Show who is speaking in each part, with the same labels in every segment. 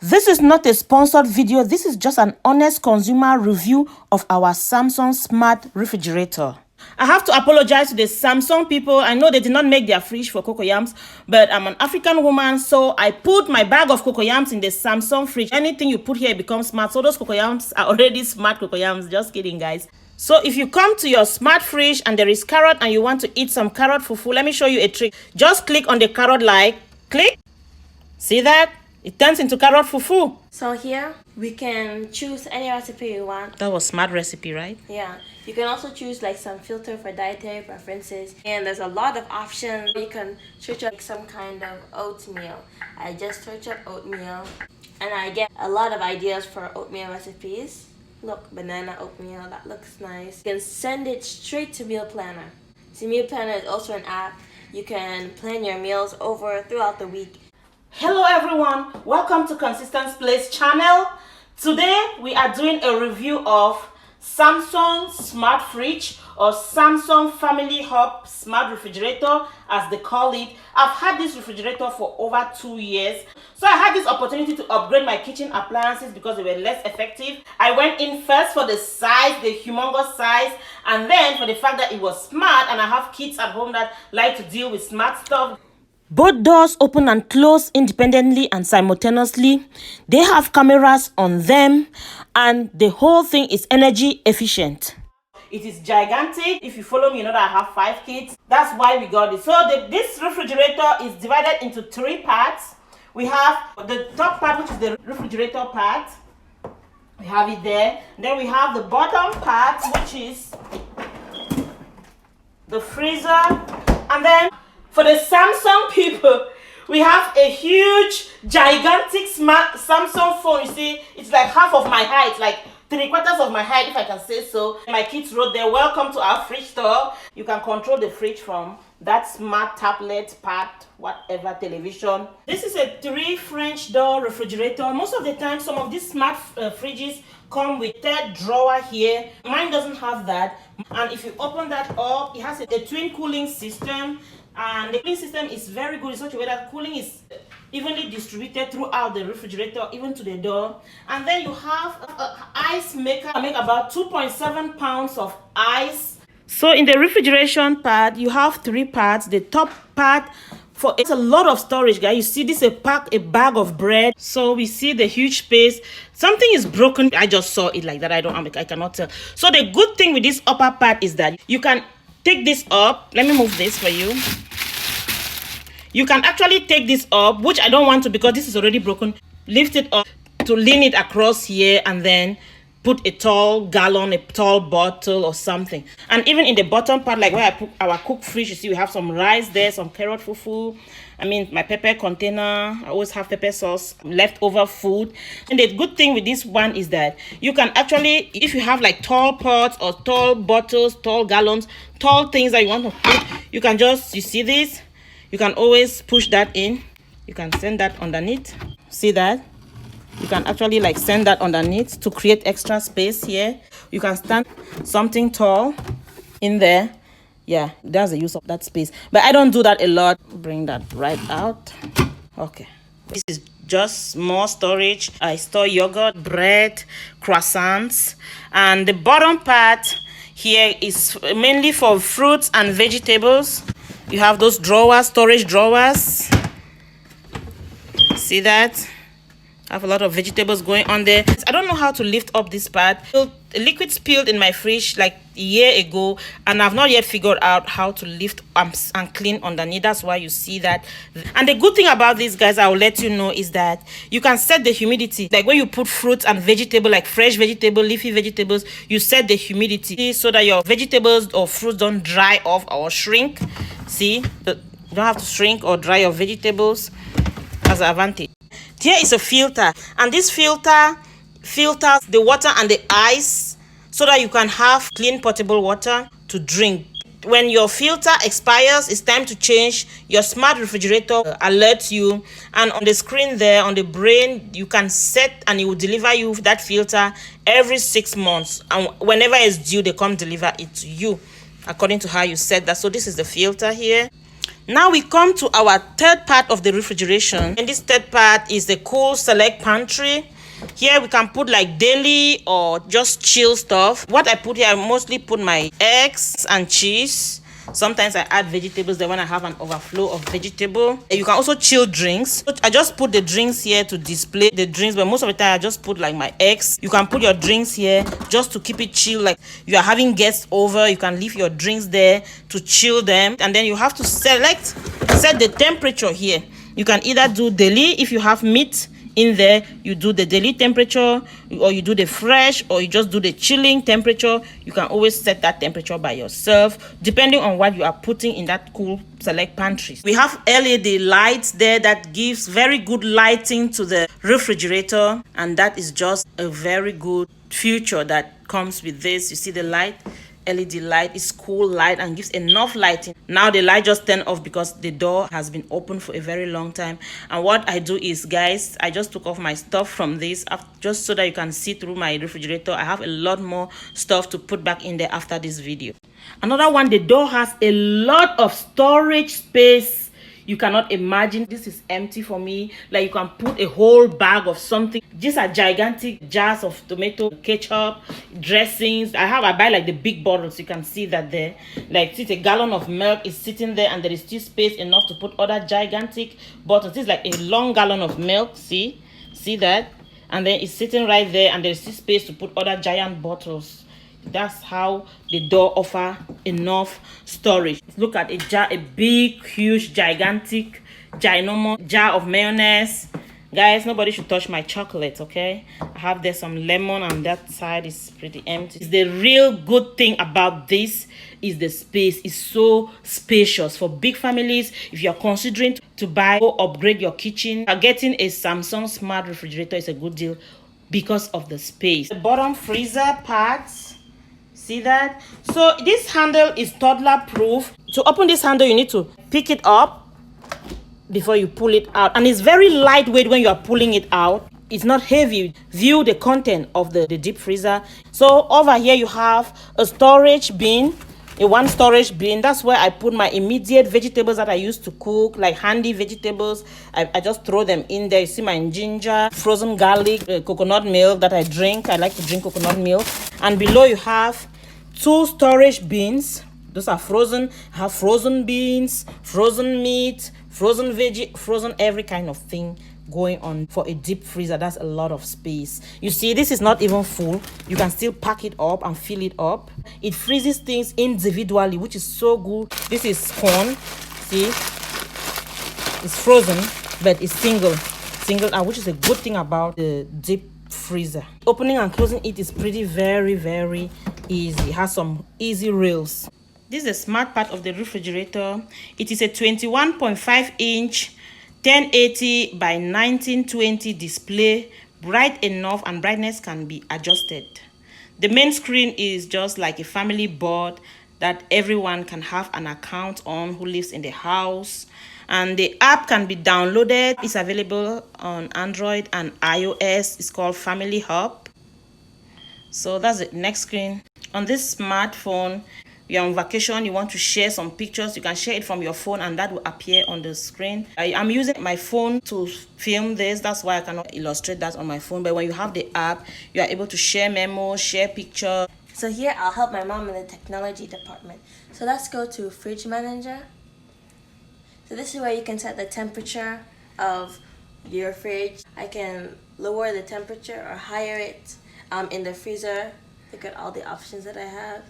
Speaker 1: This is not a sponsored video. This is just an honest consumer review of our Samsung smart refrigerator. I have to apologize to the Samsung people. I know they did not make their fridge for cocoyams, but I'm an African woman, so I put my bag of cocoyams in the Samsung fridge. Anything you put here becomes smart. So those cocoyams are already smart cocoyams. Just kidding, guys. So if you come to your smart fridge and there is carrot and you want to eat some carrot fufu, let me show you a trick. Just click on the carrot like, click. See that? It turns into carrot fufu.
Speaker 2: So here, we can choose any recipe you want.
Speaker 1: That was smart recipe, right?
Speaker 2: Yeah. You can also choose like some filter for dietary preferences. And there's a lot of options. You can search up some kind of oatmeal. I just search up oatmeal. And I get a lot of ideas for oatmeal recipes. Look, banana oatmeal, that looks nice. You can send it straight to Meal Planner. See, Meal Planner is also an app. You can plan your meals over throughout the week.
Speaker 1: Hello everyone, welcome to Consistence Place channel. Today we are doing a review of Samsung Smart Fridge or Samsung Family Hub Smart Refrigerator as they call it. I've had this refrigerator for over 2 years. So I had this opportunity to upgrade my kitchen appliances because they were less effective. I went in first for the size, the humongous size, and then for the fact that it was smart and I have kids at home that like to deal with smart stuff. Both doors open and close independently and simultaneously. They have cameras on them and the whole thing is energy efficient. It is gigantic. If you follow me, you know that I have 5 kids. That's why we got it. So this refrigerator is divided into 3 parts. We have the top part, which is the refrigerator part. We have it there. Then we have the bottom part, which is the freezer. And then for the Samsung people, we have a huge, gigantic smart Samsung phone. You see, it's like half of my height, like 3/4 of my height, if I can say so. My kids wrote there, welcome to our fridge store. You can control the fridge from that smart tablet, pad, whatever, television. This is a 3 French door refrigerator. Most of the time, some of these smart fridges come with 3rd drawer here. Mine doesn't have that. And if you open that up, it has a twin cooling system. And the cooling system is very good in such a way that cooling is evenly distributed throughout the refrigerator, even to the door. And then you have an ice maker. I make about 2.7 pounds of ice. So in the refrigeration part, you have 3 parts. The top part, it's a lot of storage, guys. You see this a bag of bread. So we see the huge space. Something is broken. I just saw it like that. I cannot tell. So the good thing with this upper part is that you can take this up. Let me move this for you. You can actually take this up, which I don't want to because this is already broken. Lift it up to lean it across here and then put a tall gallon, a tall bottle or something. And even in the bottom part, like where I put our cook fridge, you see we have some rice there, some carrot fufu. I mean, my pepper container, I always have pepper sauce, leftover food. And the good thing with this one is that you can actually, if you have like tall pots or tall bottles, tall gallons, tall things that you want to put, you can just, you see this? You can always push that in. You can send that underneath. See that? You can actually like send that underneath to create extra space here. You can stand something tall in there. Yeah, that's the use of that space. But I don't do that a lot. Bring that right out. Okay. This is just more storage. I store yogurt, bread, croissants. And the bottom part here is mainly for fruits and vegetables. You have those drawers, storage drawers. See that? I have a lot of vegetables going on there. I don't know how to lift up this part. Liquid spilled in my fridge like a year ago and I've not yet figured out how to lift and clean underneath. That's why you see that. And the good thing about these guys, I will let you know, is that you can set the humidity. Like when you put fruits and vegetable, like fresh vegetable, leafy vegetables, you set the humidity so that your vegetables or fruits don't dry off or shrink. See, you don't have to shrink or dry your vegetables. That's an advantage. Here is a filter, and this filter filters the water and the ice so that you can have clean potable water to drink. When your filter expires, it's time to change. Your smart refrigerator alerts you, and on the screen there, on the brain, you can set and it will deliver you that filter every 6 months, and whenever it's due, they come deliver it to you according to how you set that. So this is the filter here. Now we come to our third part of the refrigeration, and this third part is the cool select pantry. Here we can put like daily or just chill stuff. What I put here, I mostly put my eggs and cheese. Sometimes I add vegetables there when I have an overflow of vegetable. You can also chill drinks. I just put the drinks here to display the drinks, but most of the time I just put like my eggs. You can put your drinks here just to keep it chill. Like you are having guests over, you can leave your drinks there to chill them. And then you have to set the temperature here. You can either do daily if you have meat in there, you do the daily temperature, or you do the fresh, or you just do the chilling temperature. You can always set that temperature by yourself depending on what you are putting in that cool select pantry. We have LED lights there that gives very good lighting to the refrigerator, and that is just a very good feature that comes with this. You see the light, LED light is cool light and gives enough lighting. Now the light just turned off because the door has been open for a very long time. And what I do is, guys, I just took off my stuff from this just so that you can see through my refrigerator. I have a lot more stuff to put back in there after this video. Another one, the door has a lot of storage space. You cannot imagine. This is empty for me. Like you can put a whole bag of something. These are gigantic jars of tomato ketchup, dressings. I buy like the big bottles. You can see that there. Like see, a gallon of milk is sitting there, and there is still space enough to put other gigantic bottles. This is like a long gallon of milk. See that? And then it's sitting right there, and there's still space to put other giant bottles. That's how the door offer enough storage. Look at a jar, a big, huge, gigantic, ginormous jar of mayonnaise. Guys, nobody should touch my chocolate, okay? I have there some lemon, and that side is pretty empty. The real good thing about this is the space. It's so spacious for big families. If you're considering to buy or upgrade your kitchen, getting a Samsung smart refrigerator is a good deal because of the space. The bottom freezer parts, see that? So this handle is toddler proof. To open this handle, you need to pick it up before you pull it out, and it's very lightweight when you are pulling it out. It's not heavy. View the content of the deep freezer. So over here you have a storage bin, one storage bin. That's where I put my immediate vegetables that I used to cook, like handy vegetables. I just throw them in there. You see my ginger, frozen garlic, coconut milk that I drink. I like to drink coconut milk. And below you have 2 storage bins. Those are frozen. I have frozen beans, frozen meat, frozen veggie, frozen every kind of thing going on. For a deep freezer, that's a lot of space. You see, this is not even full. You can still pack it up and fill it up. It freezes things individually, which is so good. This is corn. See, it's frozen, but it's single out, which is a good thing about the deep freezer. Opening and closing it is very easy. It has some easy rails. This is the smart part of the refrigerator. It is a 21.5 inch 1080 by 1920 display, bright enough, and brightness can be adjusted. The main screen is just like a family board that everyone can have an account on who lives in the house. And the app can be downloaded. It's available on Android and iOS. It's called Family Hub. So that's the next screen. On this smartphone, you're on vacation, you want to share some pictures, you can share it from your phone, and that will appear on the screen. I'm using my phone to film this. That's why I cannot illustrate that on my phone. But when you have the app, you are able to share memos, share pictures.
Speaker 2: So here I'll help my mom in the technology department. So let's go to Fridge Manager. So this is where you can set the temperature of your fridge. I can lower the temperature or higher it in the freezer. Look at all the options that I have.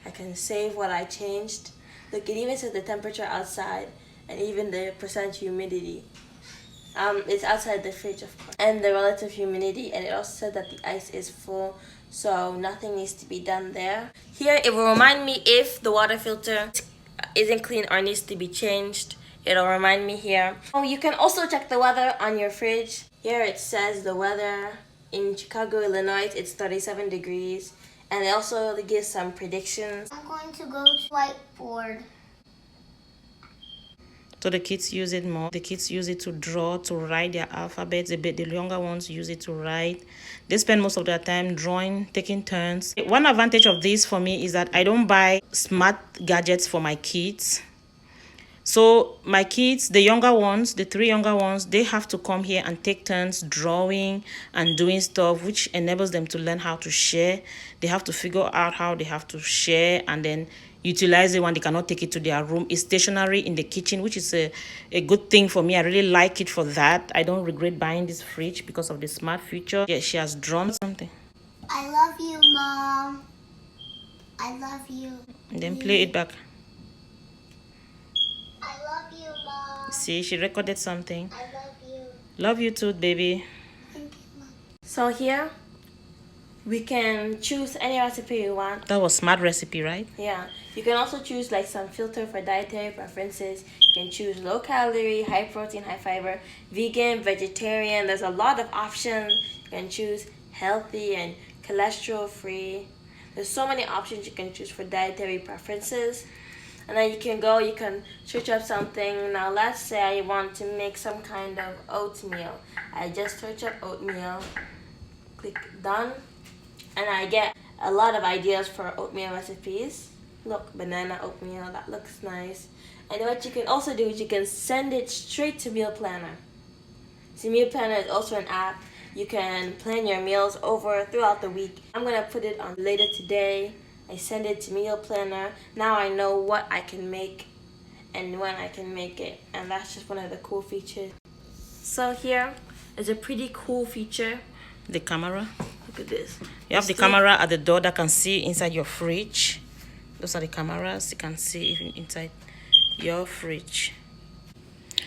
Speaker 2: I can save what I changed. Look, it even says the temperature outside and even the percent humidity. It's outside the fridge, of course. And the relative humidity, and it also said that the ice is full, so nothing needs to be done there. Here, it will remind me if the water filter isn't clean or needs to be changed. It'll remind me here. Oh, you can also check the weather on your fridge. Here it says the weather in Chicago, Illinois, it's 37 degrees. And it also gives some predictions.
Speaker 3: I'm going to go to whiteboard.
Speaker 1: So the kids use it more. The kids use it to draw, to write their alphabets. The younger ones use it to write. They spend most of their time drawing, taking turns. One advantage of this for me is that I don't buy smart gadgets for my kids. So my kids, the younger ones, the 3 younger ones, they have to come here and take turns drawing and doing stuff, which enables them to learn how to share. They have to figure out how they have to share and then utilize it when they cannot take it to their room. It's stationary in the kitchen, which is a good thing for me. I really like it for that. I don't regret buying this fridge because of the smart feature. Yeah, she has drawn something.
Speaker 3: I love you, Mom. I love you.
Speaker 1: And then play it back.
Speaker 3: I love you, Mom.
Speaker 1: See, she recorded something.
Speaker 3: I love you.
Speaker 1: Love you too, baby.
Speaker 3: Thank you, Mom.
Speaker 2: So here, we can choose any recipe you want.
Speaker 1: That was smart recipe, right?
Speaker 2: Yeah, you can also choose like some filter for dietary preferences. You can choose low calorie, high protein, high fiber, vegan, vegetarian. There's a lot of options. You can choose healthy and cholesterol free. There's so many options you can choose for dietary preferences. And then you can search up something. Now let's say I want to make some kind of oatmeal. I just search up oatmeal, click done, and I get a lot of ideas for oatmeal recipes. Look, banana oatmeal, that looks nice. And what you can also do is you can send it straight to Meal Planner. See, Meal Planner is also an app. You can plan your meals over throughout the week. I'm gonna put it on later today. I send it to Meal Planner. Now I know what I can make and when I can make it. And that's just one of the cool features. So here is a pretty cool feature.
Speaker 1: The camera.
Speaker 2: Look at this.
Speaker 1: You have the camera at the door that can see inside your fridge. Those are the cameras. You can see even inside your fridge.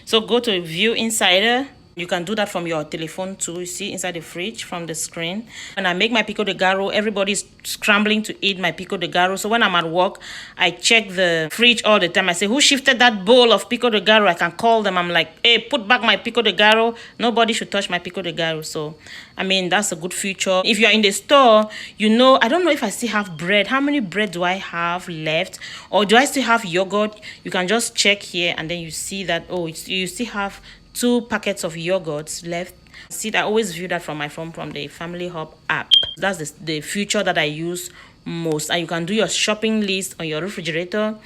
Speaker 1: So go to View Insider. You can do that from your telephone too. You see inside the fridge from the screen. When I make my pico de gallo, everybody's scrambling to eat my pico de gallo. So when I'm at work, I check the fridge all the time. I say, who shifted that bowl of pico de gallo? I can call them. I'm like, hey, put back my pico de gallo. Nobody should touch my pico de gallo. So, I mean, that's a good feature. If you're in the store, you know, I don't know if I still have bread. How many bread do I have left? Or do I still have yogurt? You can just check here and then you see that, oh, you still have 2 packets of yogurts left. See, I always view that from my phone from the Family Hub app. That's the feature that I use most. And you can do your shopping list on your refrigerator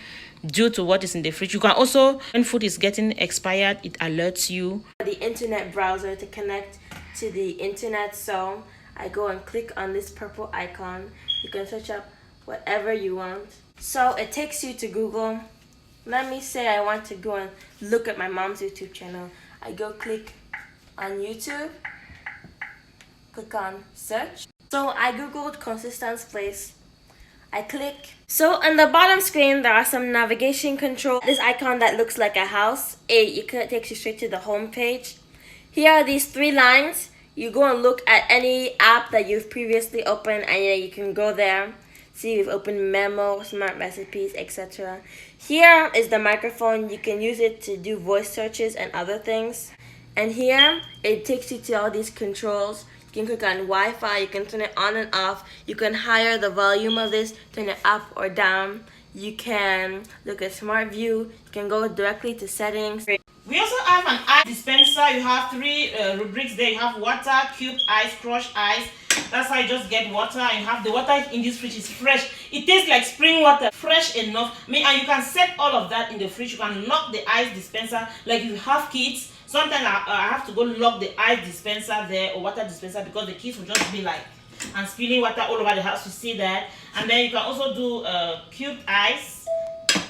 Speaker 1: due to what is in the fridge. You can also, when food is getting expired, it alerts you.
Speaker 2: The internet browser to connect to the internet. So I go and click on this purple icon. You can search up whatever you want. So it takes you to Google. Let me say I want to go and look at my mom's YouTube channel. I go click on YouTube, click on search. So I googled Consistence place. I click. So on the bottom screen there are some navigation control. This icon that looks like a house, it takes you straight to the home page. Here are these 3 lines. You go and look at any app that you've previously opened and you can go there. See, we've opened Memo, Smart Recipes, etc. Here is the microphone. You can use it to do voice searches and other things. And here, it takes you to all these controls. You can click on Wi-Fi. You can turn it on and off. You can higher the volume of this, turn it up or down. You can look at Smart View. You can go directly to settings.
Speaker 1: We also have an ice dispenser. You have 3 rubrics there. You have water, cubed ice, crushed ice. That's how you just get water. And you have the water in this fridge is fresh. It tastes like spring water, fresh enough. And you can set all of that in the fridge. You can lock the ice dispenser. Like if you have kids, sometimes I have to go lock the ice dispenser there or water dispenser because the kids will just be like and spilling water all over the house. You see that. And then you can also do cubed ice.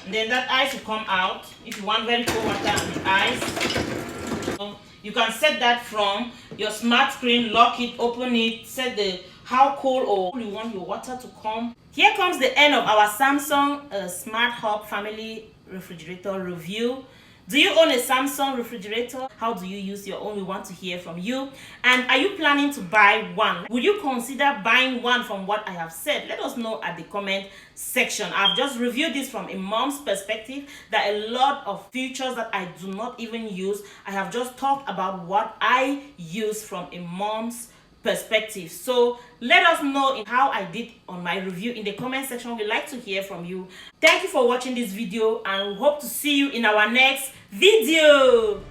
Speaker 1: And then that ice will come out if you want very cold water and the ice. So you can set that from your smart screen, lock it, open it, set the how cold or you want your water to come. Here comes the end of our Samsung Smart Hub Family Refrigerator review. Do you own a Samsung refrigerator? How do you use your own? We want to hear from you. And are you planning to buy one? Would you consider buying one from what I have said? Let us know at the comment section. I've just reviewed this from a mom's perspective. There are a lot of features that I do not even use. I have just talked about what I use from a mom's perspective. So let us know in how I did on my review in the comment section. We'd like to hear from you. Thank you for watching this video and we hope to see you in our next video.